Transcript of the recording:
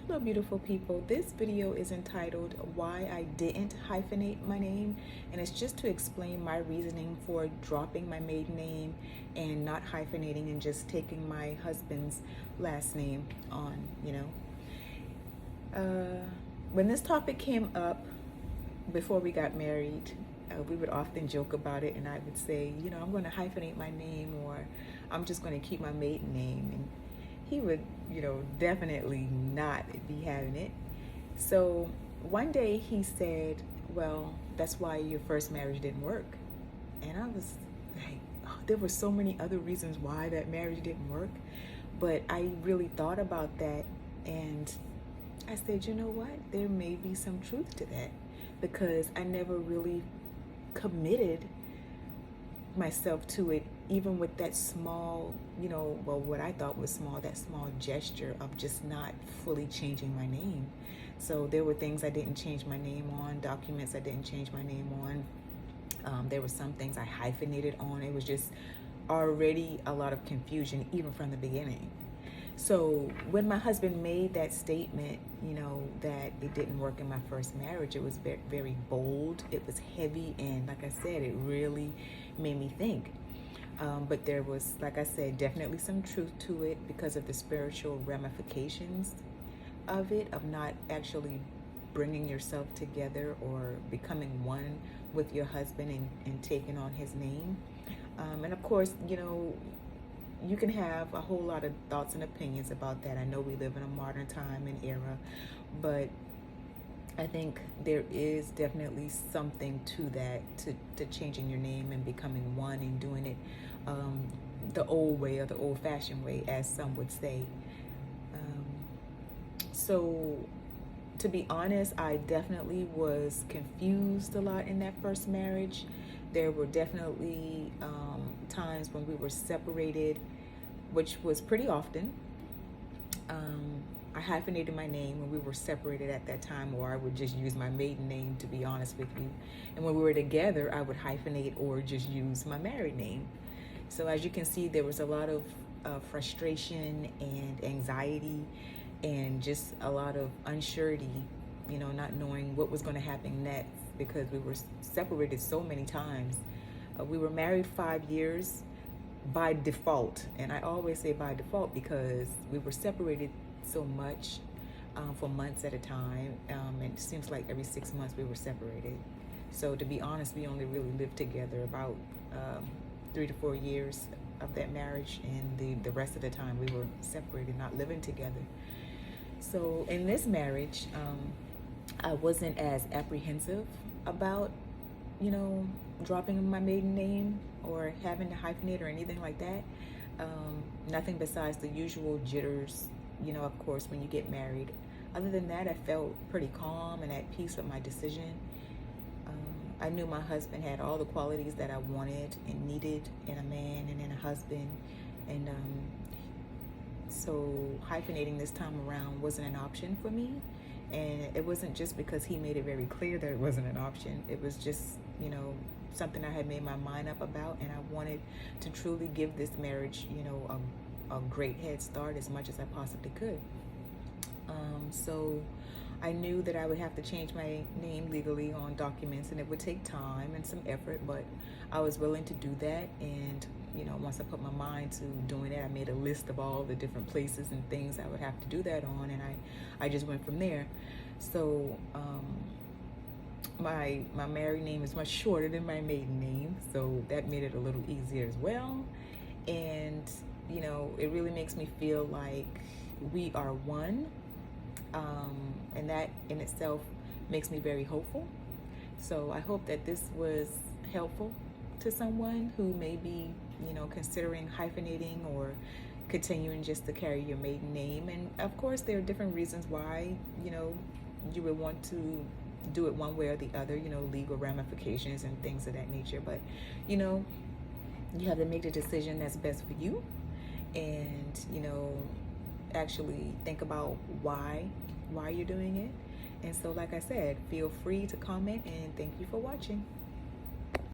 Hello beautiful people. This video is entitled Why I Didn't Hyphenate My Name, and it's just to explain my reasoning for dropping my maiden name and not hyphenating and just taking my husband's last name on, When this topic came up before we got married, we would often joke about it, and I would say, I'm going to hyphenate my name, or I'm just going to keep my maiden name. And he would, definitely not be having it. So one day he said, well, that's why your first marriage didn't work. And I was like, oh, there were so many other reasons why that marriage didn't work. But I really thought about that, and I said, you know what? There may be some truth to that, because I never really committed myself to it, even with that small, what I thought was small, that small gesture of just not fully changing my name. So there were things I didn't change my name on, documents I didn't change my name on. There were some things I hyphenated on. It was just already a lot of confusion, even from the beginning. So when my husband made that statement, that it didn't work in my first marriage, it was very, very bold. It was heavy. And like I said, it really made me think. But there was, like I said, definitely some truth to it because of the spiritual ramifications of it, of not actually bringing yourself together or becoming one with your husband and taking on his name. And of course, you can have a whole lot of thoughts and opinions about that. I know we live in a modern time and era, but I think there is definitely something to that, to changing your name and becoming one and doing it the old way, or the old-fashioned way, as some would say. So to be honest, I definitely was confused a lot in that first marriage. There were definitely times when we were separated, which was pretty often. I hyphenated my name when we were separated at that time, or I would just use my maiden name, to be honest with you. And when we were together, I would hyphenate or just use my married name. So as you can see, there was a lot of frustration and anxiety and just a lot of unsurety, not knowing what was going to happen next, because we were separated so many times. We were married 5 years by default, and I always say by default because we were separated so much for months at a time, and it seems like every 6 months we were separated. So to be honest, we only really lived together about 3 to 4 years of that marriage, and the rest of the time we were separated, not living together. So in this marriage, I wasn't as apprehensive about, dropping my maiden name or having to hyphenate or anything like that. Nothing besides the usual jitters, of course, when you get married. Other than that, I felt pretty calm and at peace with my decision. I knew my husband had all the qualities that I wanted and needed in a man and in a husband. And so hyphenating this time around wasn't an option for me. And it wasn't just because he made it very clear that it wasn't an option. It was just, something I had made my mind up about, and I wanted to truly give this marriage, a great head start as much as I possibly could. So I knew that I would have to change my name legally on documents, and it would take time and some effort, but I was willing to do that. And once I put my mind to doing it, I made a list of all the different places and things I would have to do that on, and I just went from there. So my married name is much shorter than my maiden name, so that made it a little easier as well. And it really makes me feel like we are one, and that in itself makes me very hopeful. So I hope that this was helpful to someone who may be considering hyphenating or continuing just to carry your maiden name. And of course, there are different reasons why you would want to do it one way or the other, legal ramifications and things of that nature. But you have to make the decision that's best for you, and actually think about why you're doing it. And so, like I said, feel free to comment, and thank you for watching.